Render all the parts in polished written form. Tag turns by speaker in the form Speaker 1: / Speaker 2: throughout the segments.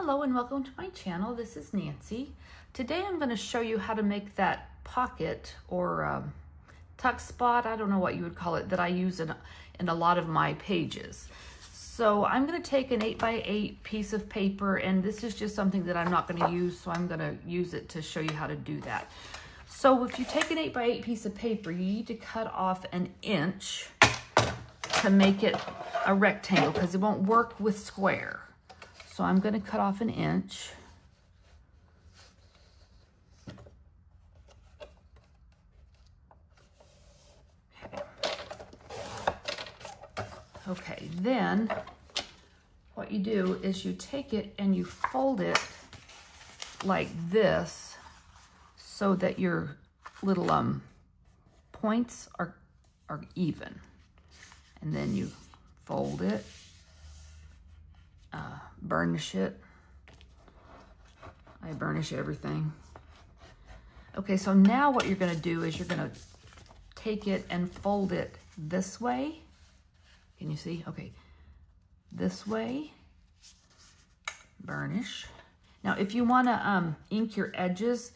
Speaker 1: Hello and welcome to my channel. This is Nancy. Today I'm going to show you how to make that pocket or tuck spot, I don't know what you would call it, that I use in a lot of my pages. So I'm going to take an 8x8 piece of paper, and this is just something that I'm not going to use, so I'm going to use it to show you how to do that. So if you take an 8x8 piece of paper, you need to cut off an inch to make it a rectangle because it won't work with square. So I'm going to cut off an inch. Okay, then what you do is you take it and you fold it like this so that your little points are even. And then you fold it, burnish it. I burnish everything. Okay, so now what you're gonna do is you're gonna take it and fold it this way. Can you see? Okay, this way, burnish. Now, if you wanna ink your edges,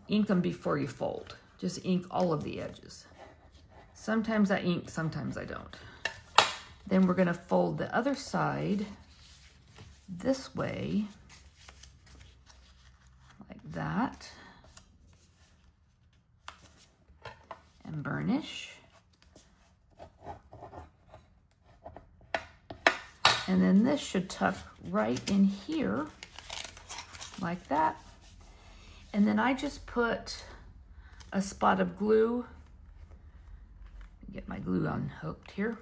Speaker 1: ink them before you fold. Just ink all of the edges. Sometimes I ink, sometimes I don't. Then we're gonna fold the other side this way, like that, and burnish. And then this should tuck right in here, like that. And then I just put a spot of glue, get my glue unhooked here.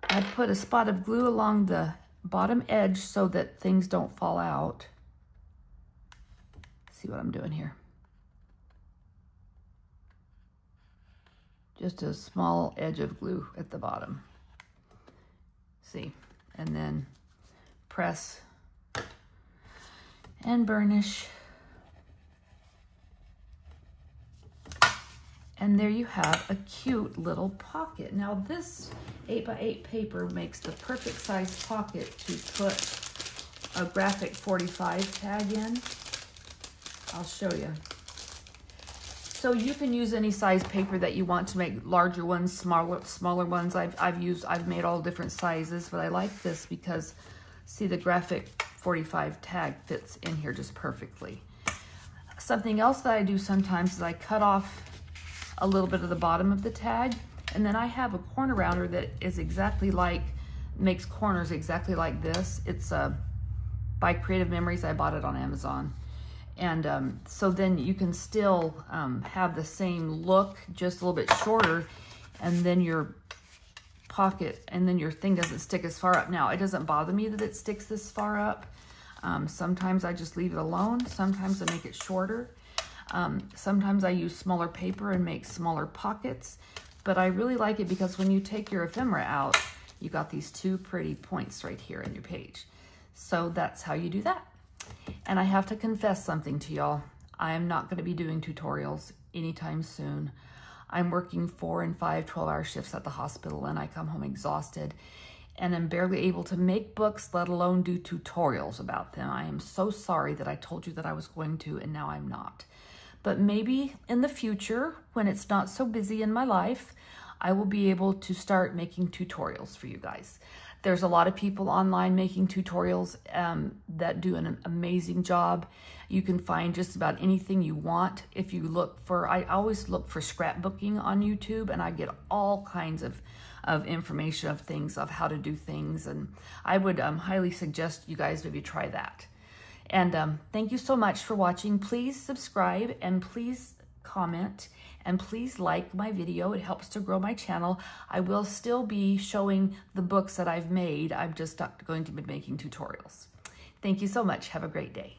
Speaker 1: I put a spot of glue along the bottom edge so that things don't fall out. See what I'm doing here? Just a small edge of glue at the bottom. See? And then press and burnish. And there you have a cute little pocket. Now this 8x8 paper makes the perfect size pocket to put a graphic 45 tag in. I'll show you. So you can use any size paper that you want to make larger ones, smaller ones. I've made all different sizes, but I like this because see the graphic 45 tag fits in here just perfectly. Something else that I do sometimes is I cut off a little bit of the bottom of the tag, and then I have a corner rounder that is exactly like, makes corners exactly like this. It's by Creative Memories. I bought it on Amazon. And so then you can still have the same look, just a little bit shorter, and then your pocket, and then your thing doesn't stick as far up. Now, it doesn't bother me that it sticks this far up. Sometimes I just leave it alone. Sometimes I make it shorter. Sometimes I use smaller paper and make smaller pockets, but I really like it because when you take your ephemera out, you got these two pretty points right here in your page. So that's how you do that. And I have to confess something to y'all. I am not going to be doing tutorials anytime soon. I'm working 4 and 5 12-hour shifts at the hospital, and I come home exhausted and I'm barely able to make books, let alone do tutorials about them. I am so sorry that I told you that I was going to, and now I'm not. But maybe in the future, when it's not so busy in my life, I will be able to start making tutorials for you guys. There's a lot of people online making tutorials that do an amazing job. You can find just about anything you want. If you look for, I always look for scrapbooking on YouTube, and I get all kinds of information of things, of how to do things. And I would highly suggest you guys maybe try that. And thank you so much for watching. Please subscribe and please comment and please like my video. It helps to grow my channel. I will still be showing the books that I've made. I'm just not going to be making tutorials. Thank you so much. Have a great day.